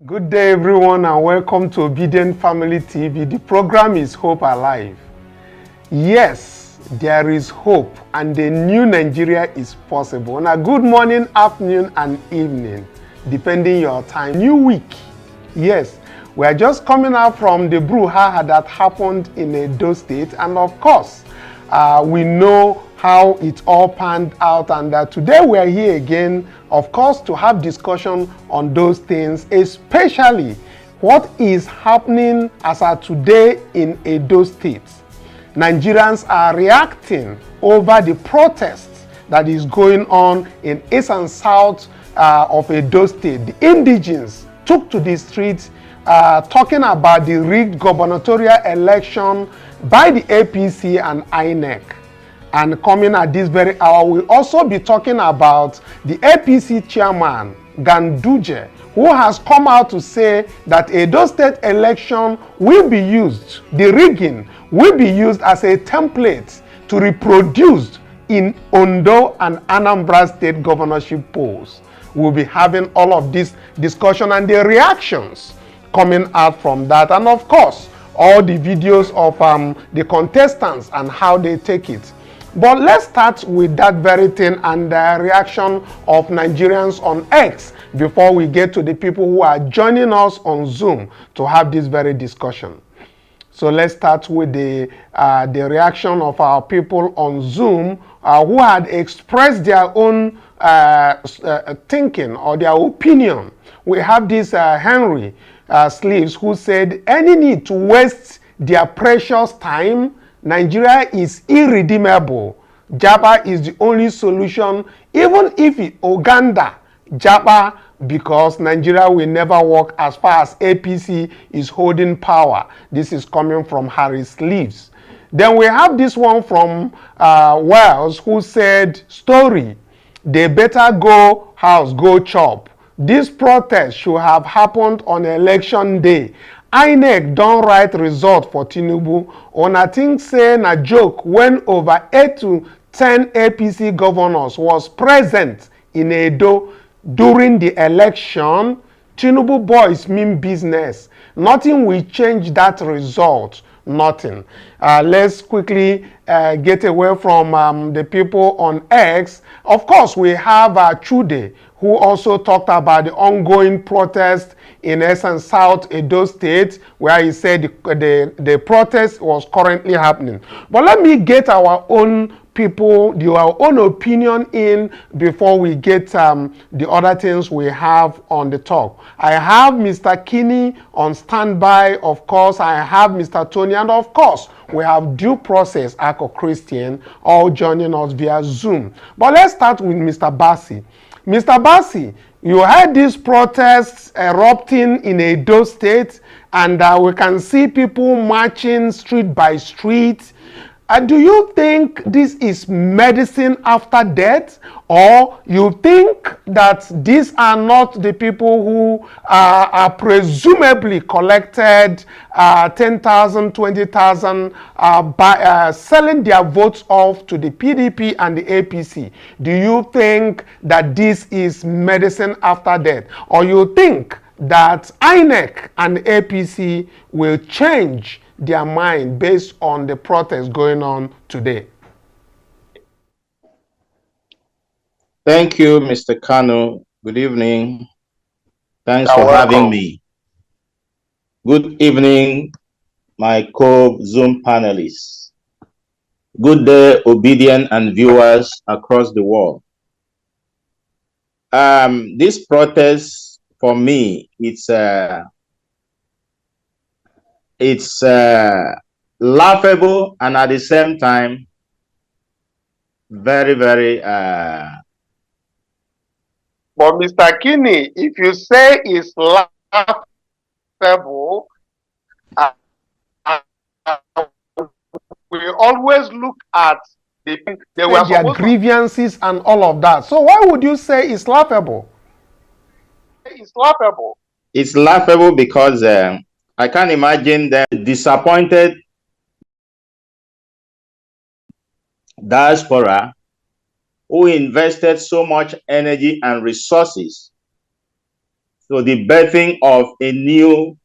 Good day, everyone, and welcome to Obidient Family TV. The program is Hope Alive. Yes, there is hope, and the new Nigeria is possible. Now, good morning, afternoon, and evening, depending your time. New week. Yes, we are just coming out from the brouhaha that happened in Edo State, and of course, we know how it all panned out, and today we are here again, of course, to have discussion on those things, especially what is happening as of today in Edo State. Nigerians are reacting over the protests that is going on in east and south of Edo State. The indigenes took to the streets talking about the rigged gubernatorial election by the APC and INEC. And coming at this very hour, we'll also be talking about the APC chairman, Ganduje, who has come out to say that Edo State election will be used, the rigging will be used as a template to reproduce in Ondo and Anambra state governorship polls. We'll be having all of this discussion and the reactions coming out from that. And of course, all the videos of the contestants and how they take it. But let's start with that very thing and the reaction of Nigerians on X before we get to the people who are joining us on Zoom to have this very discussion. So let's start with the reaction of our people on Zoom who had expressed their own thinking or their opinion. We have this Henry Sleeves who said, any need to waste their precious time, Nigeria is irredeemable. Japa is the only solution, even if Uganda, Japa, because Nigeria will never work as far as APC is holding power. This is coming from Harry Sleeves. Then we have this one from Wells who said, story, they better go house, go chop. This protest should have happened on election day. INEC don't write result for Tinubu. Una think say na joke when over 8 to 10 APC governors was present in Edo during the election. Tinubu boys mean business. Nothing will change that result. Nothing. Let's quickly get away from the people on X. Of course, we have Chidi, who also talked about the ongoing protest in East and South Edo State, where he said the protest was currently happening. But let me get our own people, our own opinion in before we get the other things we have on the talk. I have Mr. Kinney on standby, of course. I have Mr. Tony, and of course, we have Due Process, Ako Christian, all joining us via Zoom. But let's start with Mr. Bassi. Mr. Bassi, you had these protests erupting in Edo State, and we can see people marching street by street. Do you think this is medicine after death, or you think that these are not the people who are presumably collected 10,000, 20,000 selling their votes off to the PDP and the APC? Do you think that this is medicine after death, or you think that INEC and APC will change their mind based on the protests going on today? Thank you, Mr. Kanu. Good evening. Thanks You're for welcome. having me. Good evening, my co-Zoom panelists. Good day, Obidient and viewers across the world. This protest, for me, it's laughable, and at the same time very, very But Mr. Kinney, if you say it's laughable, we always look at their grievances and all of that. So why would you say it's laughable? It's laughable. It's laughable because I can't imagine them disappointed diaspora who invested so much energy and resources to the birthing of a new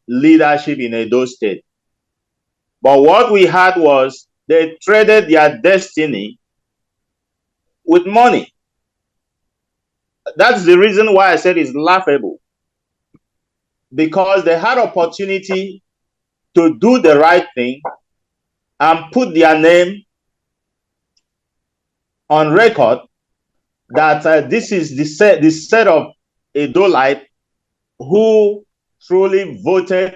leadership in Edo State. But what we had was they traded their destiny with money. That's the reason why I said it's laughable. Because they had opportunity to do the right thing and put their name on record that this is the set of Edolite who truly voted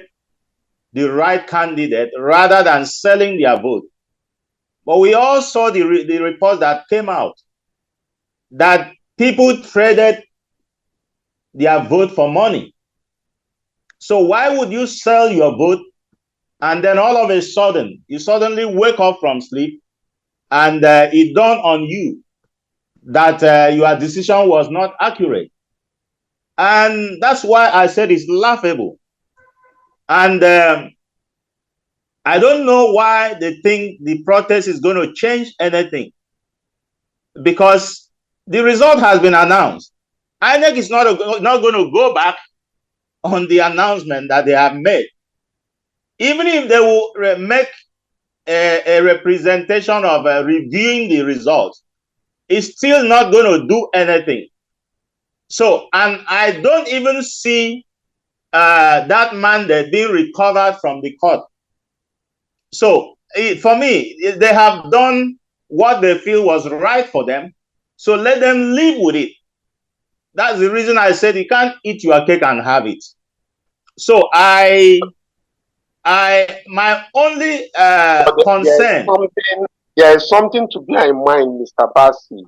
the right candidate rather than selling their vote. But we all saw the report that came out that people traded their vote for money. So why would you sell your vote and then all of a sudden you suddenly wake up from sleep and it dawned on you that your decision was not accurate? And that's why I said it's laughable. And I don't know why they think the protest is going to change anything, because the result has been announced. INEC is not going to go back on the announcement that they have made. Even if they will make a representation of reviewing the results, it's still not going to do anything. So, and I don't even see that mandate being recovered from the court. So, for me, they have done what they feel was right for them. So let them live with it. That's the reason I said you can't eat your cake and have it. So my only concern. There is something to bear in mind, Mr. Bassi.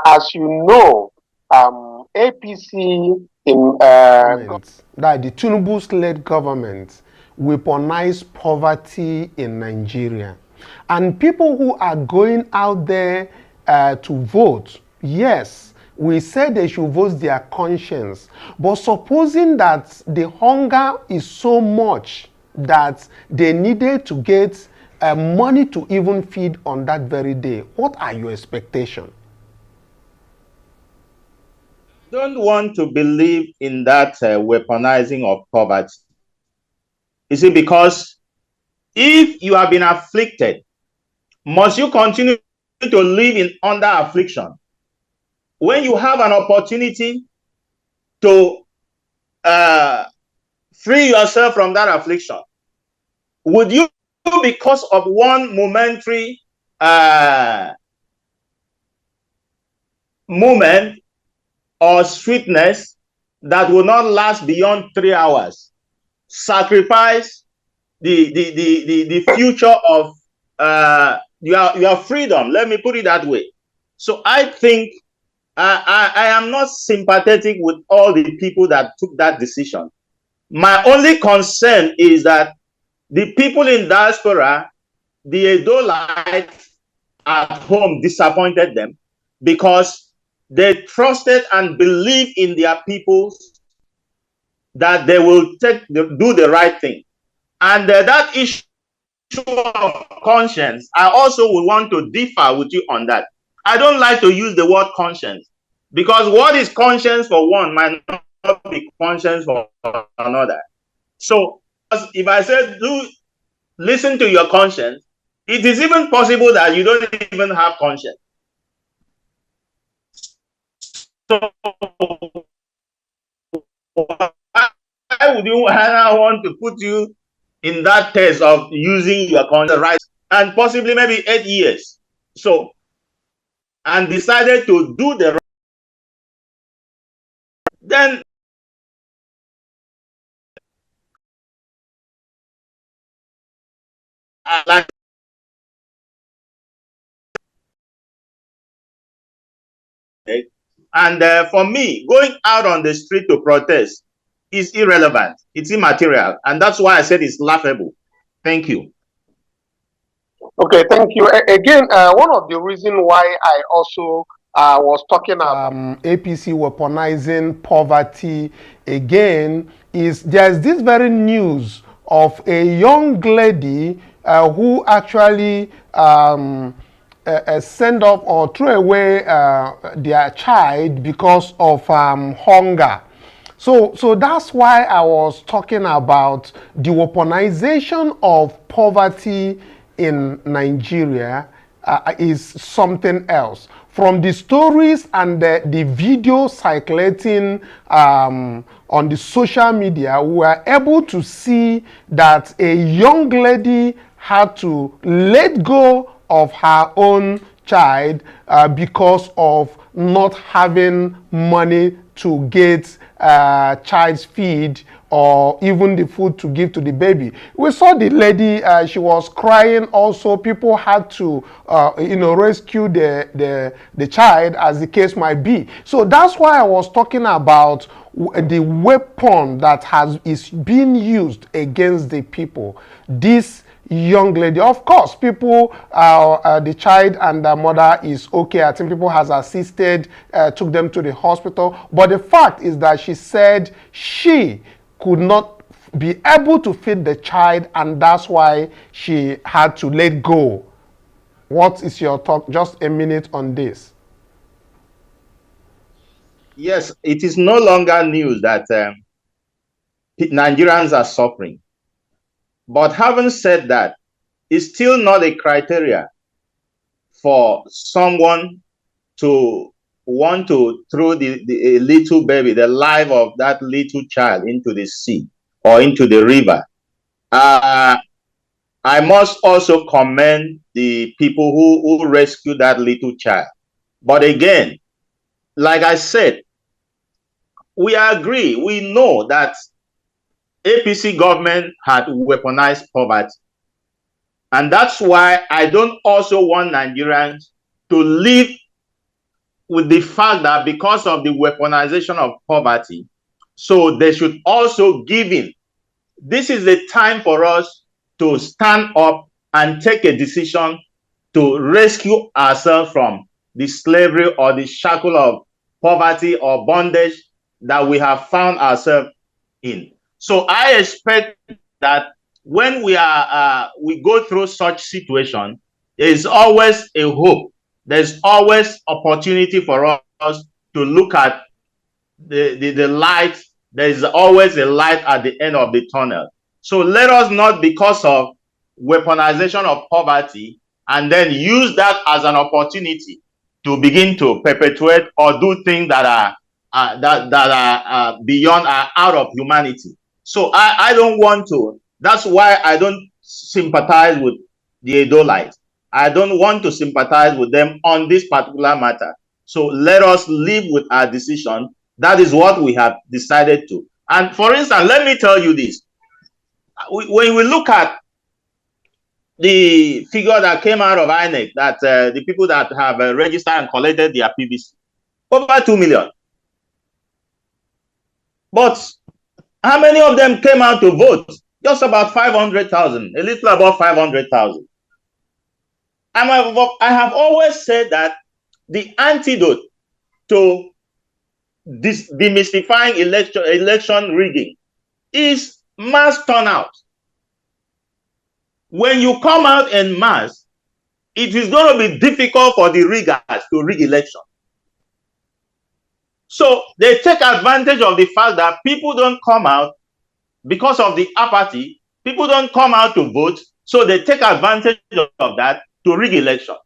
As you know, APC in that the Tinubu-led government weaponized poverty in Nigeria, and people who are going out there to vote, yes, we said they should vote their conscience, but supposing that the hunger is so much that they needed to get money to even feed on that very day, what are your expectations? Don't want to believe in that weaponizing of poverty. You see, because if you have been afflicted, must you continue to live in under affliction? When you have an opportunity to free yourself from that affliction, would you, because of one momentary moment or sweetness that will not last beyond 3 hours, sacrifice the future of your freedom? Let me put it that way. So I think I am not sympathetic with all the people that took that decision. My only concern is that the people in diaspora, the Edolites at home, disappointed them because they trusted and believed in their people that they will do the right thing. And that issue of conscience, I also would want to differ with you on that. I don't like to use the word conscience, because what is conscience for one might not be conscience for another. So if I said, listen to your conscience, it is even possible that you don't even have conscience. So why would you want to put you in that test of using your conscience right, and possibly maybe 8 years? So, and decided to do the right, then like, and for me, going out on the street to protest is irrelevant. It's immaterial, and that's why I said it's laughable. Thank you. Okay, thank you. Again, one of the reasons why I also was talking about APC weaponizing poverty again is there's this very news of a young lady who actually send off or throw away their child because of hunger. So that's why I was talking about the weaponization of poverty in Nigeria is something else. From the stories and the video circulating on the social media, we were able to see that a young lady had to let go of her own child because of not having money to get child's feed or even the food to give to the baby. We saw the lady, she was crying also. People had to, rescue the child, as the case might be. So that's why I was talking about the weapon that is being used against the people. This young lady, of course, people, the child and the mother is okay. I think people has assisted, took them to the hospital. But the fact is that she said she could not be able to feed the child, and that's why she had to let go. What is your talk? Just a minute on this. Yes, it is no longer news that Nigerians are suffering. But having said that, it's still not a criteria for someone to want to throw a little baby, the life of that little child, into the sea or into the river. I must also commend the people who rescued that little child. But again, like I said, we agree, we know that APC government had weaponized poverty. And that's why I don't also want Nigerians to live with the fact that because of the weaponization of poverty, so they should also give in. This is the time for us to stand up and take a decision to rescue ourselves from the slavery or the shackle of poverty or bondage that we have found ourselves in. So I expect that when we go through such situation, there is always a hope. There's always opportunity for us to look at the light. There is always a light at the end of the tunnel. So let us not, because of weaponization of poverty, and then use that as an opportunity to begin to perpetuate or do things that are beyond, out of humanity. So I don't want to. That's why I don't sympathize with the Adolites. I don't want to sympathize with them on this particular matter. So let us live with our decision. That is what we have decided to. And for instance, let me tell you this. When we look at the figure that came out of INEC, that the people that have registered and collected their PVC, over 2 million. But how many of them came out to vote? Just about 500,000, a little above 500,000. I have always said that the antidote to this demystifying election rigging is mass turnout. When you come out en masse, it is going to be difficult for the riggers to rig election. So they take advantage of the fact that people don't come out because of the apathy. People don't come out to vote, so they take advantage of that to rig election.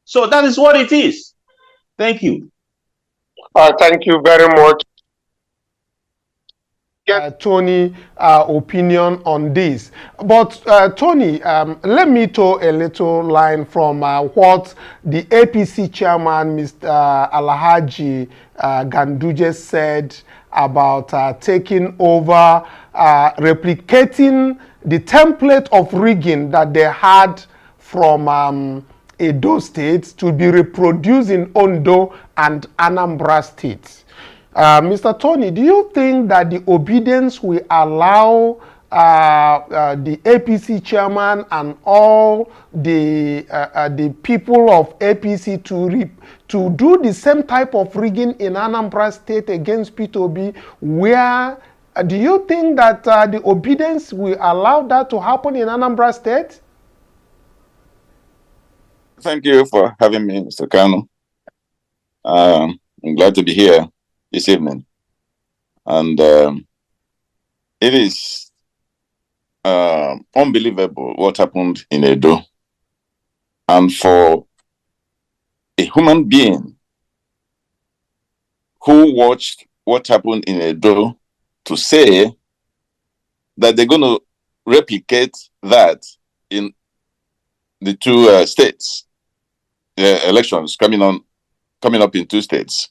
So that is what it is. Thank you. Thank you very much. Tony, opinion on this. But Tony, let me throw a little line from what the APC chairman, Mr. Alhaji Ganduje, said about taking over, replicating the template of rigging that they had from Edo State to be reproduced in Ondo and Anambra states. Mr. Tony, do you think that the obedience will allow the APC chairman and all the people of APC to do the same type of rigging in Anambra State against P2B? Where do you think that the obedience will allow that to happen in Anambra State? Thank you for having me, Mr. Kanu. I'm glad to be here this evening. And it is unbelievable what happened in Edo. And for a human being who watched what happened in Edo to say that they're going to replicate that in the two states, elections coming up in two states,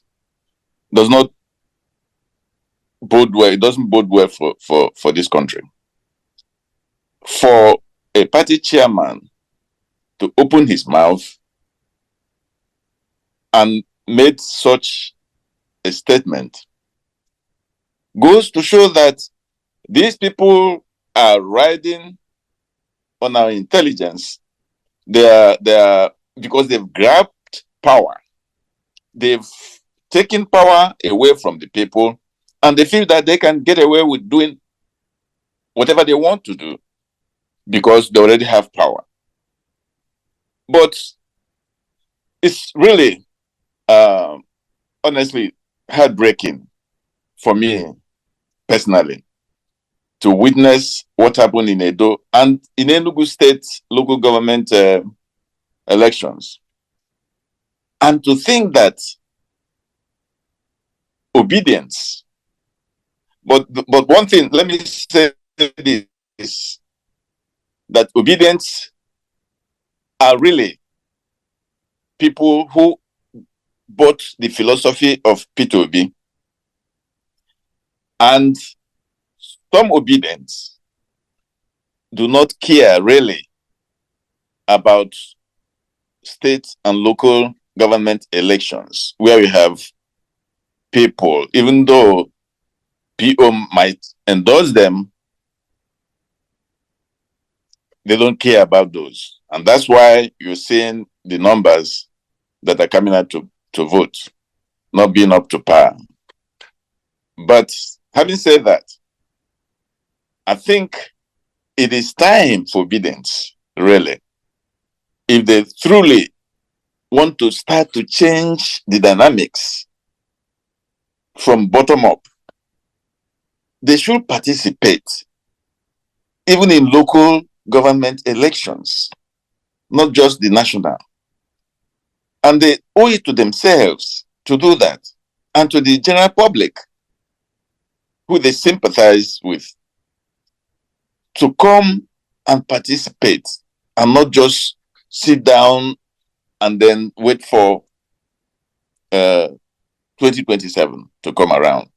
does not bode well. It doesn't bode well for this country. For a party chairman to open his mouth and made such a statement goes to show that these people are riding on our intelligence. They are because they've grabbed power. They've taken power away from the people, and they feel that they can get away with doing whatever they want to do because they already have power. But it's really, honestly, heartbreaking for me personally to witness what happened in Edo and in Enugu State local government elections. And to think that obedience, but one thing, let me say this, that obedience are really people who bought the philosophy of P2B, and some obedience do not care really about state and local government elections where we have people, even though PO might endorse them, they don't care about those. And that's why you're seeing the numbers that are coming out to vote not being up to par. But having said that, I think it is time for obedience, really. If they truly want to start to change the dynamics from bottom up, they should participate even in local government elections, not just the national. And they owe it to themselves to do that, and to the general public who they sympathize with, to come and participate and not just sit down and then wait for 2027 to come around.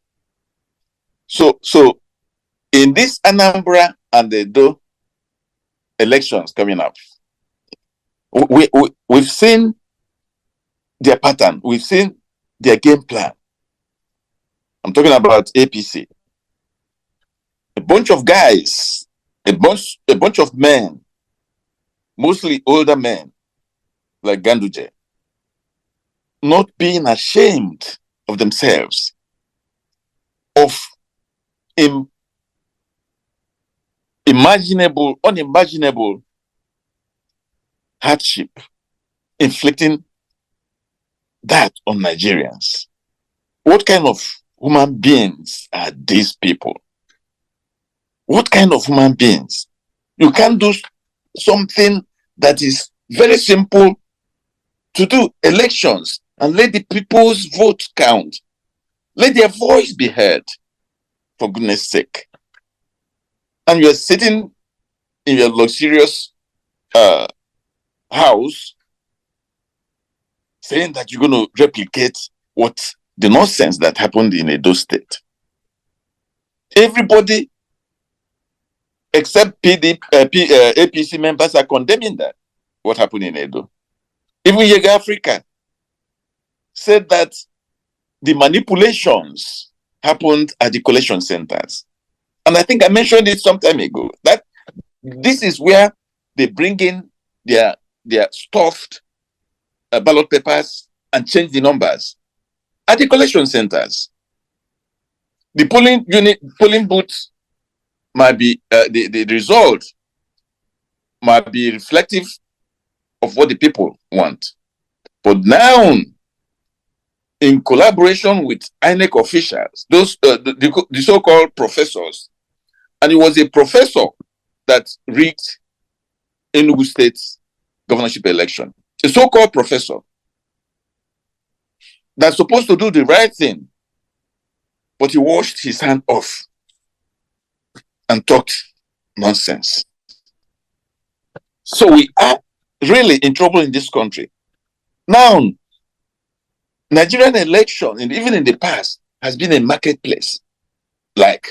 So in this Anambra and the Edo elections coming up, we've seen their pattern, we've seen their game plan. I'm talking about APC. A bunch of guys, a bunch of men, mostly older men, like Ganduje, not being ashamed of themselves, of unimaginable hardship, inflicting that on Nigerians. What kind of human beings are these people? What kind of human beings? You can't do something that is very simple to do, elections, and let the people's vote count. Let their voice be heard, for goodness sake. And you're sitting in your luxurious house saying that you're going to replicate what the nonsense that happened in Edo State. Everybody except APC members are condemning that, what happened in Edo. Even Yiaga Africa said that the manipulations happened at the collection centers. And I think I mentioned it some time ago, that this is where they bring in their stuffed ballot papers and change the numbers at the collection centers. The polling booths might be, the result might be reflective of what the people want. But now in collaboration with INEC officials, those the so-called professors, and it was a professor that rigged Enugu State's governorship election. A so-called professor that's supposed to do the right thing, but he washed his hand off and talked nonsense. So we are really in trouble in this country. Now, Nigerian election, and even in the past, has been a marketplace, like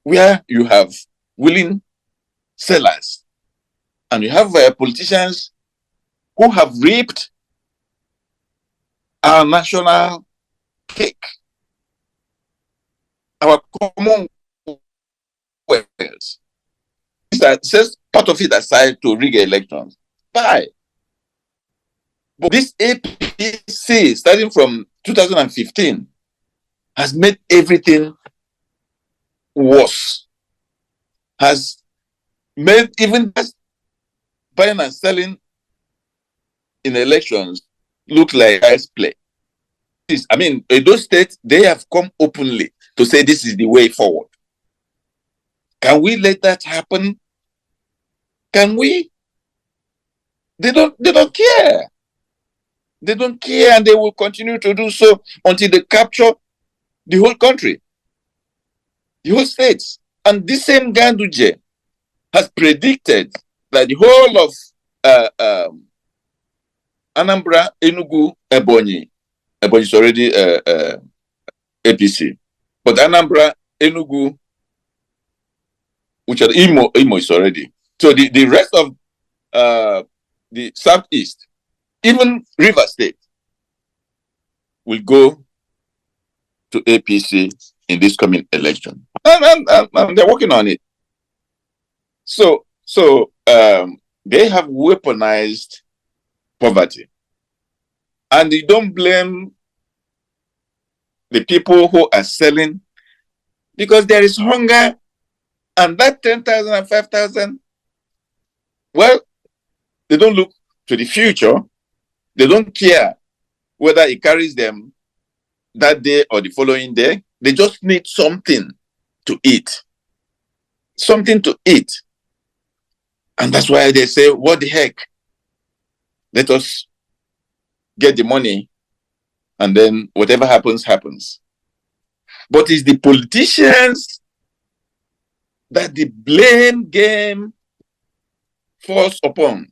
where you have willing sellers and you have politicians who have reaped our national cake, our common wealth. That says part of it aside to rig elections. Bye. But this APC, starting from 2015, has made everything worse. Has made even buying and selling in elections look like ice play. I mean, in those states, they have come openly to say this is the way forward. Can we let that happen? Can we? They don't care. They don't care, and they will continue to do so until they capture the whole country, the whole states. And this same Ganduje has predicted that the whole of Anambra, Enugu, Ebonyi is already APC, but Anambra, Enugu, which are Imo is already. So the rest of the Southeast, even River State, will go to APC in this coming election. And they're working on it. So they have weaponized poverty. And they don't blame the people who are selling, because there is hunger, and that 10,000 and 5,000, well, they don't look to the future. They don't care whether it carries them that day or the following day. They just need something to eat. Something to eat. And that's why they say, what the heck? Let us get the money, and then whatever happens, happens. But it's the politicians that the blame game falls upon.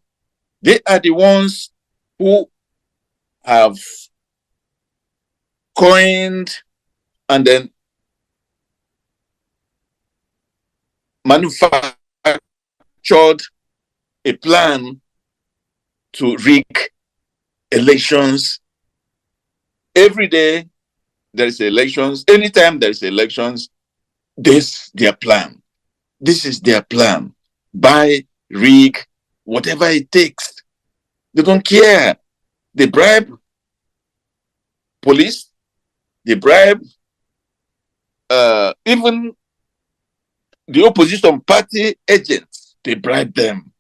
They are the ones who have coined and then manufactured a plan to rig elections. Every day there is elections. Anytime there is elections, this their plan. This is their plan. Buy, rig, whatever it takes. They don't care. They bribe police. They bribe even the opposition party agents. They bribe them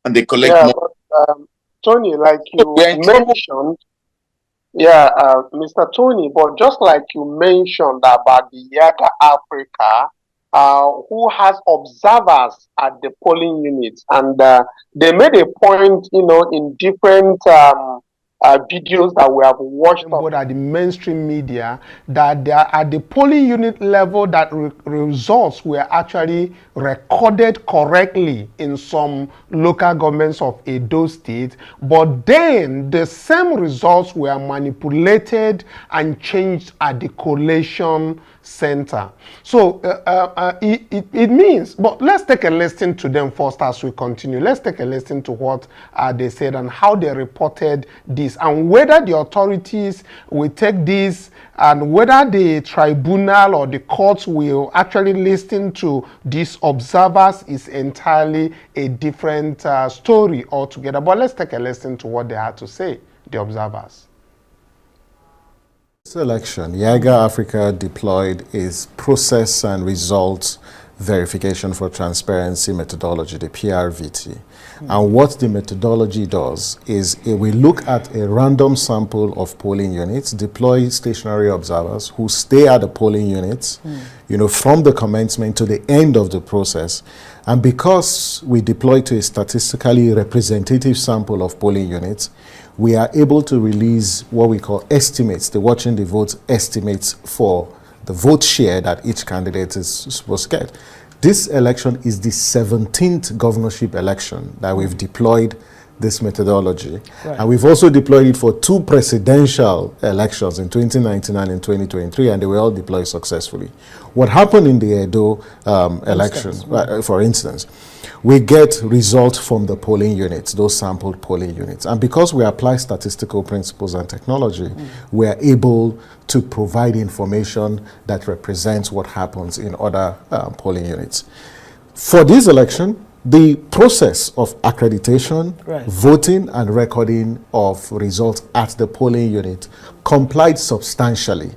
and they collect more. But, Tony, like you mentioned, Mr. Tony, but just like you mentioned about the Yiaga Africa, who has observers at the polling units, and they made a point, in different videos that we have watched but at the mainstream media, that they are at the polling unit level, that results were actually recorded correctly in some local governments of Edo State, but then the same results were manipulated and changed at the collation center. So it means, but let's take a listen to them first as we continue. Let's take a listen to what they said and how they reported this, and whether the authorities will take this, and whether the tribunal or the courts will actually listen to these observers is entirely a different story altogether. But let's take a listen to what they had to say, the observers. This election, Yiaga Africa deployed its process and results verification for transparency methodology, the PRVT. And what the methodology does is we look at a random sample of polling units, deploy stationary observers who stay at the polling units, from the commencement to the end of the process. And because we deploy to a statistically representative sample of polling units, we are able to release what we call estimates, the watching the votes estimates for the vote share that each candidate is supposed to get. This election is the 17th governorship election that we've deployed this methodology. Right. And we've also deployed it for 2 presidential elections in 2019 and in 2023, and they were all deployed successfully. What happened in the Edo election, for instance, we get results from the polling units, those sampled polling units. And because we apply statistical principles and technology, we are able to provide information that represents what happens in other polling units. For this election, the process of accreditation, voting, and recording of results at the polling unit complied substantially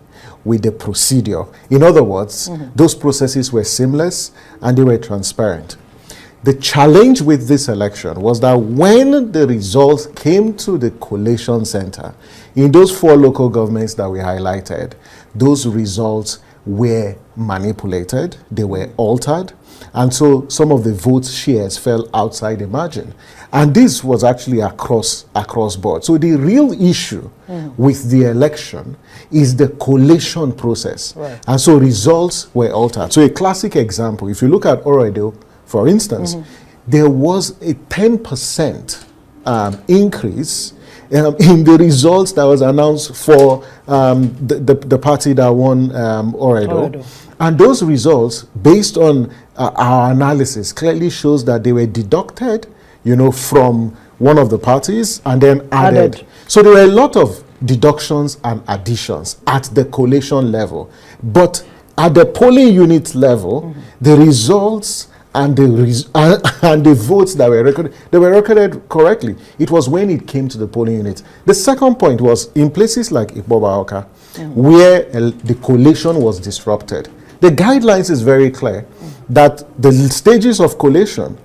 with the procedure. In other words, those processes were seamless and they were transparent. The challenge with this election was that when the results came to the collation center, in those 4 local governments that we highlighted, those results were manipulated, they were altered, and so some of the vote shares fell outside the margin. And this was actually across board. So the real issue with the election is the collation process. And so results were altered. So a classic example, if you look at Oroedo, for instance, there was a 10% increase in the results that was announced for the party that won Oroedo. And those results, based on our analysis, clearly shows that they were deducted, from one of the parties and then added. So there were a lot of deductions and additions at the collation level. But at the polling unit level, the results and the votes that were recorded, they were recorded correctly. It was when it came to the polling units. The second point was in places like Ikpoba-Awka, where the collation was disrupted. The guidelines is very clear that the stages of collation,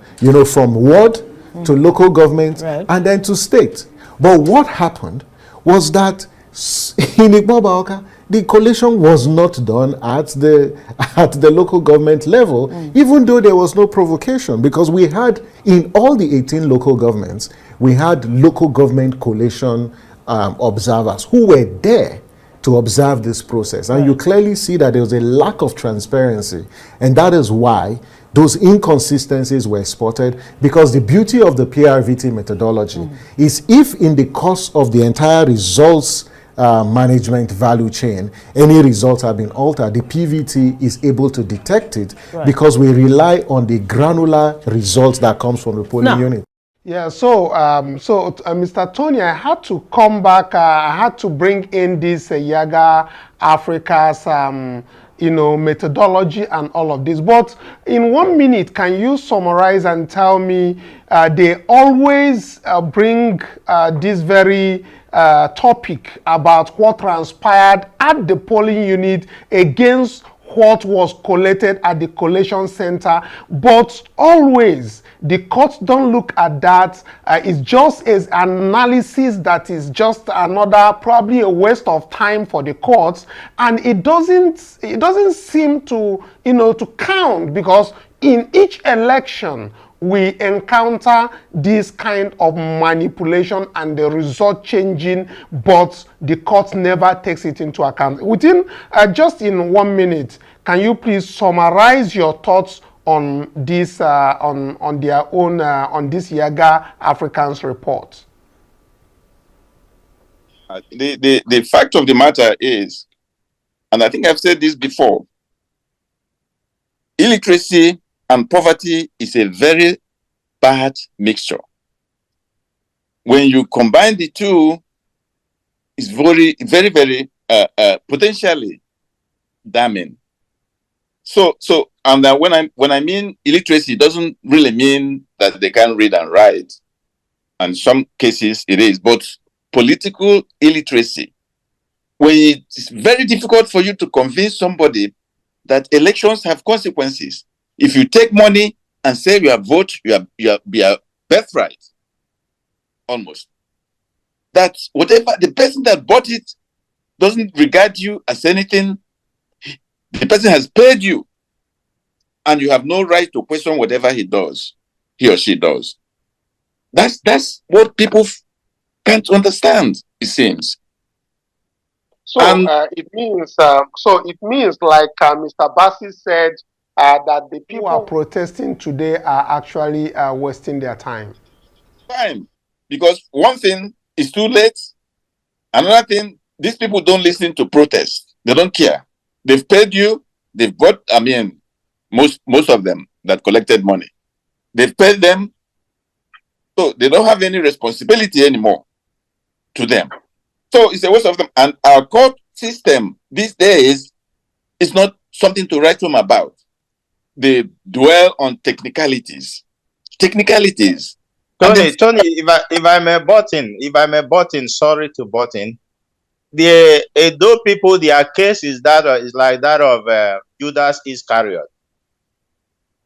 from ward to local government and then to state. But what happened was that in Ikpoba-Awka, the collation was not done at the local government level, even though there was no provocation, because we had, in all the 18 local governments, we had local government collation observers who were there to observe this process. And you clearly see that there was a lack of transparency. And that is why those inconsistencies were spotted, because the beauty of the PRVT methodology is if in the course of the entire results management value chain, any results have been altered, the PVT is able to detect it because we rely on the granular results that comes from the polling unit. Yeah, so Mr. Tony, I had to come back. I had to bring in this Yiaga Africa's methodology and all of this. But in 1 minute, can you summarize and tell me they always bring this very topic about what transpired at the polling unit against what was collated at the collation center, but always the courts don't look at that. It's just as analysis that is just another, probably a waste of time for the courts, and it doesn't seem to to count, because in each election we encounter this kind of manipulation and the result changing, but the court never takes it into account. Within just in 1 minute, can you please summarize your thoughts on this on their own on this Yiaga Africans report? The fact of the matter is, and I think I've said this before, illiteracy and poverty is a very bad mixture. When you combine the two, it's very, very, very potentially damning. So, and when I mean illiteracy, it doesn't really mean that they can't read and write. And in some cases it is, but political illiteracy, when it's very difficult for you to convince somebody that elections have consequences. If you take money and say you are vote, you are birthright, almost. That's whatever the person that bought it doesn't regard you as anything. The person has paid you, and you have no right to question whatever he or she does. That's what people can't understand, it seems. So it means like Mr. Bassi said that the people who are protesting today are actually wasting their time. Time, because one thing is too late. Another thing, these people don't listen to protest. They don't care. They've paid you. They've got. I mean, most of them that collected money, they've paid them, so they don't have any responsibility anymore to them. So it's a waste of them. And our court system these days is not something to write home about. They dwell on technicalities. Technicalities. Tony, if I may butt in, sorry to butt in. The Edo people, their case is like that of Judas Iscariot,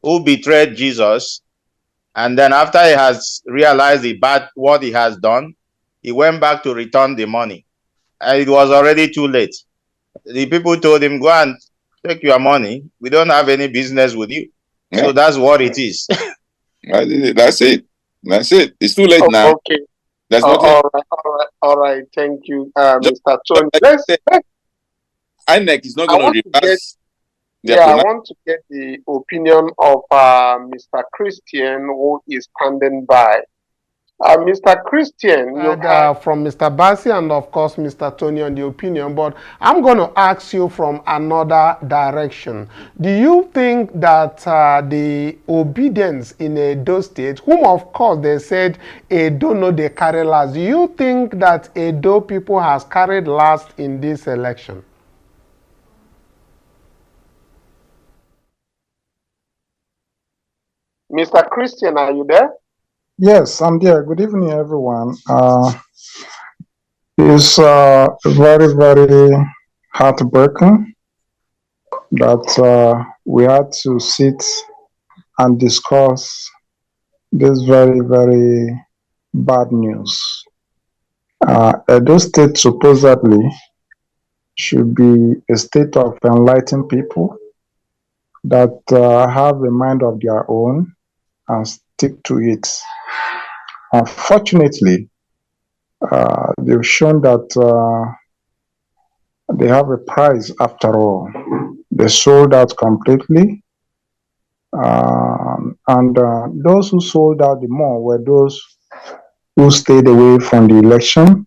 who betrayed Jesus, and then after he has realized what he has done, he went back to return the money. And it was already too late. The people told him, go and take your money. We don't have any business with you. Yeah. So that's what it is. That's it. That's it. It's too late now. Okay. That's all right. Thank you, Mr. Tony. INEC is not going to reverse. I want to get the opinion of Mr. Christian, who is standing by. Mr. Christian, you heard from Mr. Bassi and of course Mr. Tony on the opinion, but I'm going to ask you from another direction. Do you think that the obedience in Edo State, whom of course they said Edo no they carry last, do you think that Edo people has carried last in this election? Mr. Christian, are you there? Yes, I'm there. Good evening, everyone. It's very, very heartbreaking that we had to sit and discuss this very, very bad news. Edo State supposedly should be a state of enlightened people that have a mind of their own and stick to it. Unfortunately, they've shown that they have a price after all. They sold out completely. And those who sold out the more were those who stayed away from the election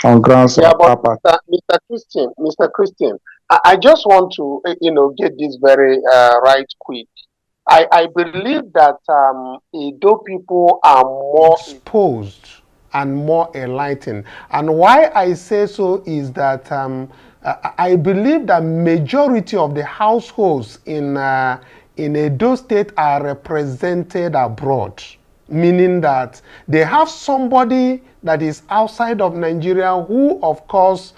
on grounds of apathy. Mr. Christian, I just want to, get this very right quick. I believe that Edo people are more exposed and more enlightened. And why I say so is that I believe that majority of the households in Edo State are represented abroad, meaning that they have somebody that is outside of Nigeria who, of course,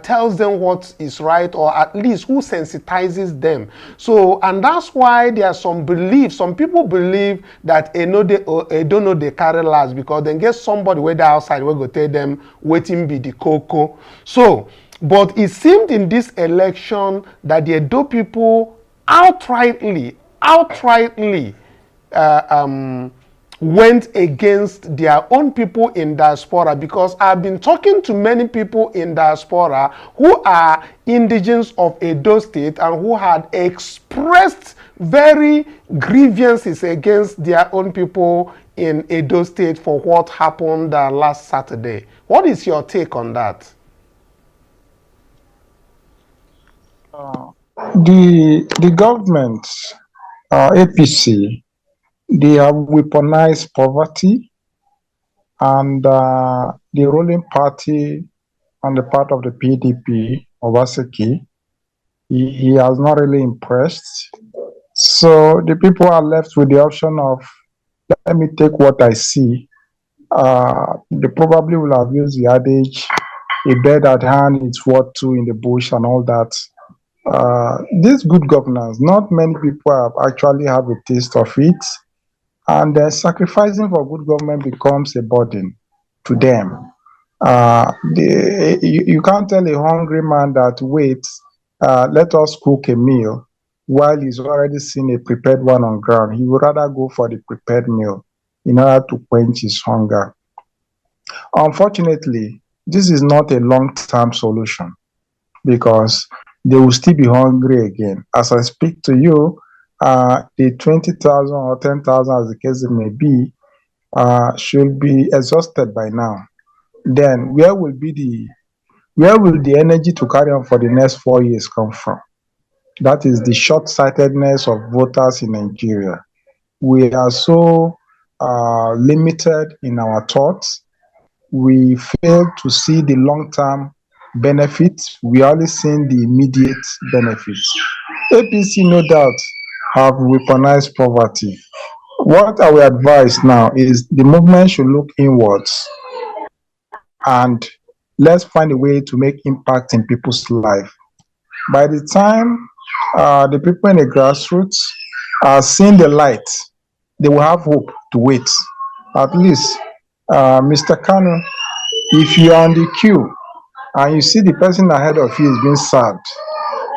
tells them what is right, or at least who sensitizes them. So, and that's why there are some beliefs. Some people believe that they don't know they carry last because then get somebody where they outside will go tell them waiting be the cocoa. So, but it seemed in this election that the Edo people outrightly went against their own people in diaspora, because I've been talking to many people in diaspora who are indigenous of Edo State and who had expressed very grievances against their own people in Edo State for what happened last Saturday. What is your take on that? The government, APC, they have weaponized poverty, and the ruling party on the part of the PDP, Obaseki, he has not really impressed. So the people are left with the option of, let me take what I see. They probably will have used the adage, a bird at hand is worth two in the bush and all that. This good governance, not many people have actually have a taste of it, and sacrificing for good government becomes a burden to them. You can't tell a hungry man that wait, let us cook a meal while he's already seen a prepared one on ground. He would rather go for the prepared meal in order to quench his hunger. Unfortunately, this is not a long-term solution because they will still be hungry again. As I speak to you, the 20,000 or 10,000, as the case may be, should be exhausted by now. Then where will the energy to carry on for the next 4 years come from? That is the short-sightedness of voters in Nigeria. We are so limited in our thoughts. We fail to see the long-term benefits. We only see the immediate benefits. APC, no doubt, have weaponized poverty. What I will advise now is the movement should look inwards and let's find a way to make impact in people's life. By the time the people in the grassroots are seeing the light, they will have hope to wait. At least, Mr. Kanu, if you are on the queue and you see the person ahead of you is being served,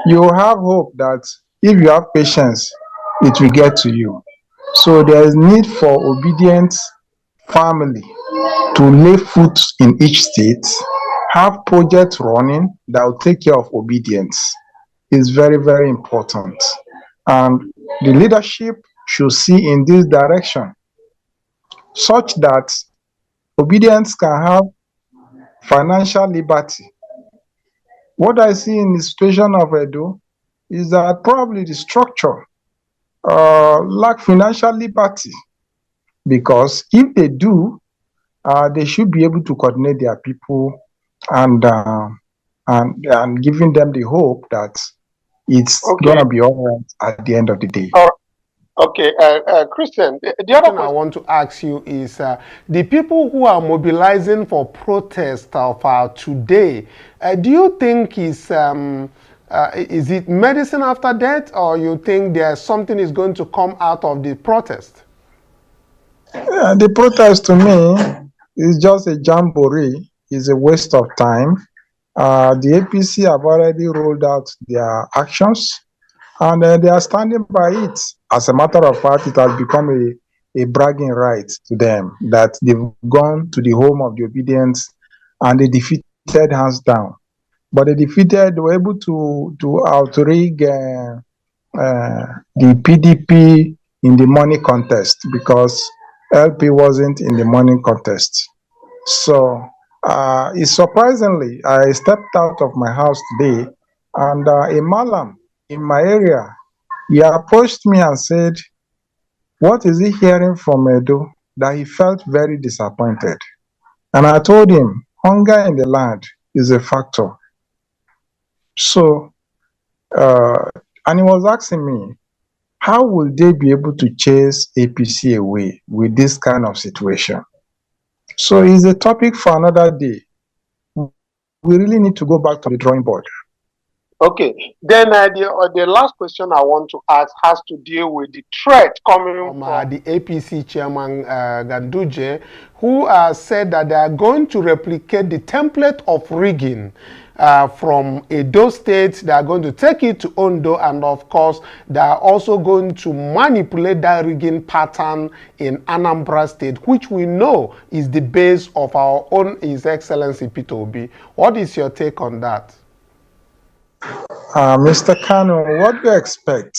you have hope that if you have patience, it will get to you. So there is need for obedient family to lay foot in each state, have projects running that will take care of obedience. Is very, very important. And the leadership should see in this direction such that obedience can have financial liberty. What I see in the situation of Edo is that probably the structure lack financial liberty, because if they do, they should be able to coordinate their people and giving them the hope that it's gonna be all right at the end of the day. Okay, Christian, the other thing I want to ask you is the people who are mobilizing for protest of today, do you think is it medicine after death, or you think there's something is going to come out of the protest? The protest to me is just a jamboree, is a waste of time. The APC have already rolled out their actions, and they are standing by it. As a matter of fact, it has become a bragging right to them that they've gone to the home of the Obidient and they defeated hands down. But they were able to outrig the PDP in the money contest because LP wasn't in the money contest. So it's surprisingly, I stepped out of my house today and a malam in my area, he approached me and said, what is he hearing from Edo that he felt very disappointed? And I told him, hunger in the land is a factor. So, and he was asking me, how will they be able to chase APC away with this kind of situation? So it's a topic for another day. We really need to go back to the drawing board. Okay, then the last question I want to ask has to deal with the threat coming from the APC chairman Ganduje, who said that they are going to replicate the template of rigging from Edo State. They are going to take it to Ondo, and of course, they are also going to manipulate that rigging pattern in Anambra State, which we know is the base of our own His Excellency Peter Obi. What is your take on that? Mr. Kanu, what do you expect?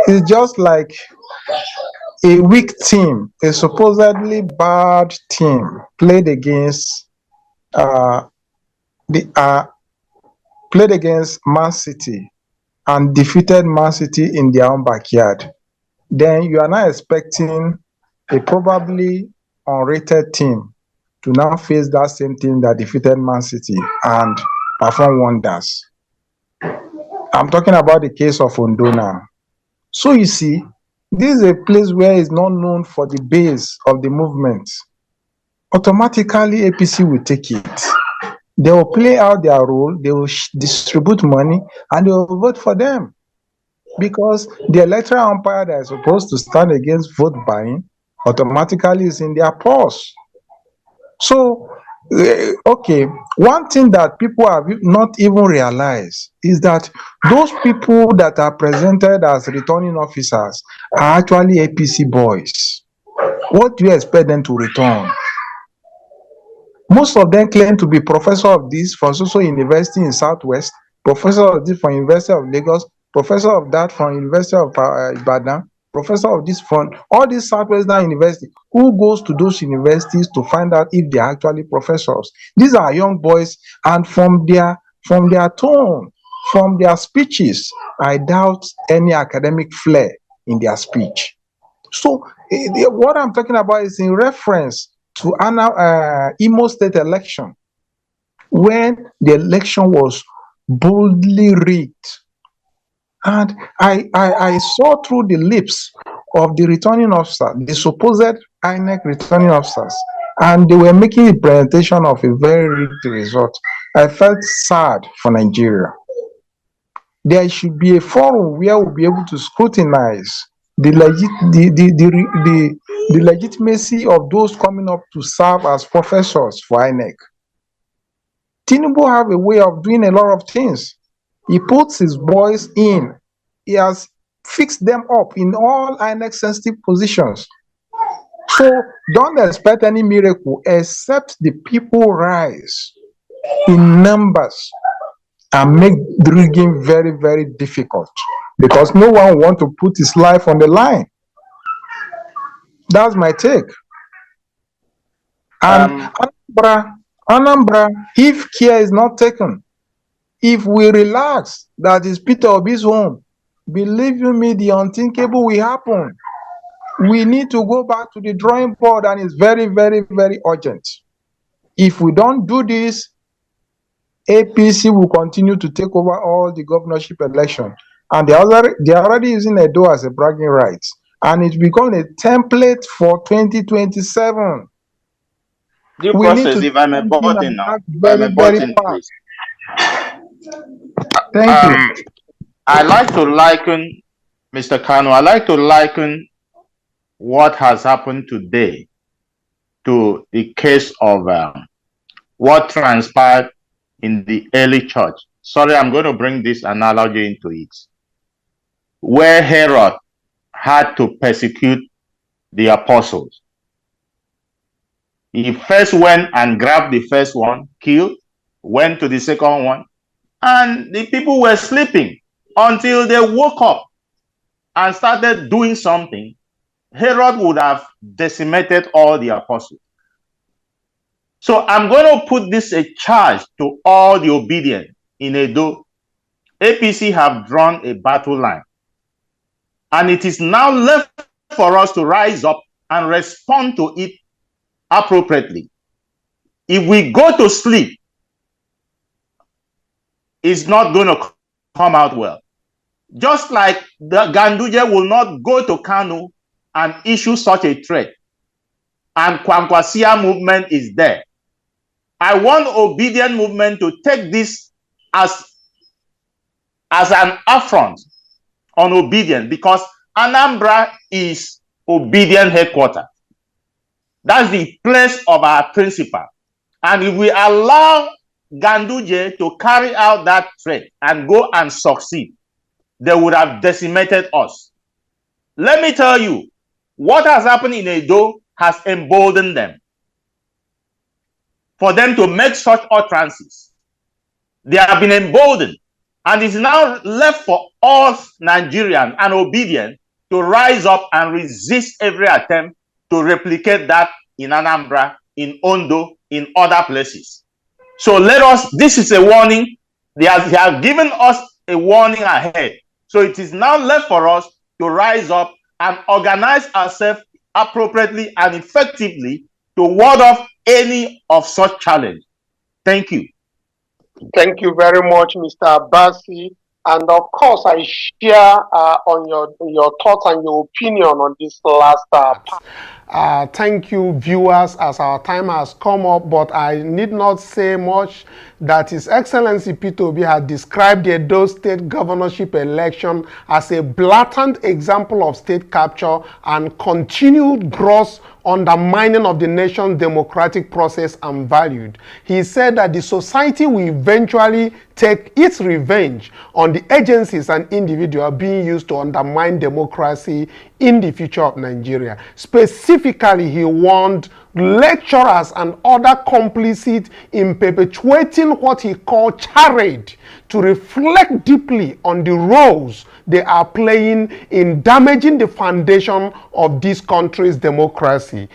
It's just like a weak team, a supposedly bad team, played against Man City and defeated Man City in their own backyard. Then you are now expecting a probably unrated team to now face that same team that defeated Man City and perform wonders. I'm talking about the case of Ondo now. So you see, this is a place where it's not known for the base of the movement. Automatically, APC will take it. They will play out their role, they will distribute money, and they will vote for them. Because the electoral umpire that is supposed to stand against vote buying automatically is in their purse. So, okay, one thing that people have not even realized is that those people that are presented as returning officers are actually APC boys. What do you expect them to return? Most of them claim to be professor of this from social university in Southwest, professor of this from University of Lagos, professor of that from University of Ibadan, professor of this from all these Southwestern universities. Who goes to those universities to find out if they're actually professors? These are young boys, and from their tone, from their speeches, I doubt any academic flair in their speech. So what I'm talking about is in reference to Imo State election, when the election was boldly rigged. And I saw through the lips of the returning officer, the supposed INEC returning officers, and they were making a presentation of a very rigged result. I felt sad for Nigeria. There should be a forum where we'll be able to scrutinize the legitimacy of those coming up to serve as professors for INEC. Tinubu have a way of doing a lot of things. He puts his boys in. He has fixed them up in all INEC sensitive positions. So don't expect any miracle except the people rise in numbers and make rigging very, very difficult, because no one wants to put his life on the line. That's my take. And Anambra, if care is not taken, if we relax, that is Peter Obi's home, believe you me, the unthinkable will happen. We need to go back to the drawing board, and it's very, very, very urgent. If we don't do this, APC will continue to take over all the governorship election, and they're already using Edo as a bragging rights, and it's become a template for 2027. Due process, if I'm important now, please. Thank you. I like to liken, Mr. Kanu, I like to liken what has happened today to the case of what transpired in the early church. Sorry, I'm going to bring this analogy into it. Where Herod had to persecute the apostles. He first went and grabbed the first one, killed, went to the second one, and the people were sleeping until they woke up and started doing something. Herod would have decimated all the apostles. So I'm going to put this a charge to all the Obidient in Edo. APC have drawn a battle line, and it is now left for us to rise up and respond to it appropriately. If we go to sleep, it's not going to come out well. Just like the Ganduje will not go to Kanu and issue such a threat, and Kwankwasia movement is there. I want Obidient movement to take this as an affront on Obidient, because Anambra is Obidient headquarters. That's the place of our principal. And if we allow Ganduje to carry out that threat and go and succeed, they would have decimated us. Let me tell you, what has happened in Edo has emboldened them for them to make such utterances. They have been emboldened, and it's now left for us Nigerians and Obidient to rise up and resist every attempt to replicate that in Anambra, in Ondo, in other places. So let us, this is a warning. They have given us a warning ahead. So it is now left for us to rise up and organize ourselves appropriately and effectively to ward off any of such challenge. Thank you. Thank you very much, Mr. Abbasi. And of course, I share on your thoughts and your opinion on this last part. Thank you, viewers, as our time has come up, but I need not say much that His Excellency Peter Obi had described the Edo State governorship election as a blatant example of state capture and continued gross undermining of the nation's democratic process and valued. He said that the society will eventually take its revenge on the agencies and individuals being used to undermine democracy in the future of Nigeria. Specifically, he warned lecturers and other complicit in perpetuating what he called charade to reflect deeply on the roles they are playing in damaging the foundation of this country's democracy.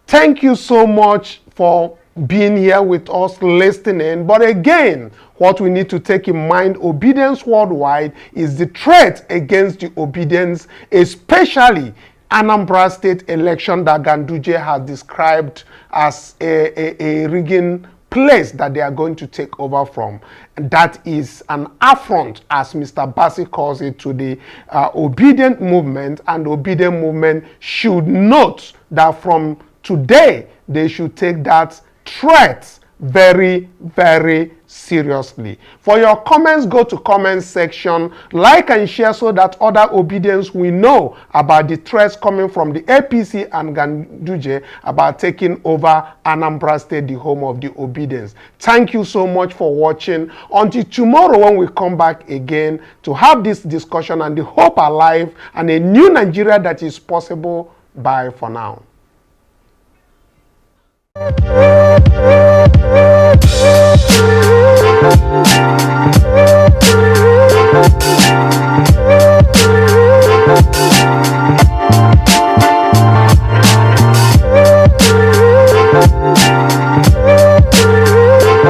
Thank you so much for being here with us, listening. But again, what we need to take in mind, obedience worldwide is the threat against the obedience, especially Anambra state election that Ganduje has described as a rigging place that they are going to take over from. And that is an affront, as Mr. Bassi calls it, to the Obidient movement, and the Obidient movement should note that from today they should take that threat very, very seriously. For your comments, go to comment section, like and share so that other obedience will know about the threats coming from the APC and Ganduje about taking over Anambra State, the home of the obedience. Thank you so much for watching. Until tomorrow when we come back again to have this discussion and the hope alive and a new Nigeria that is possible. Bye for now. Thank you.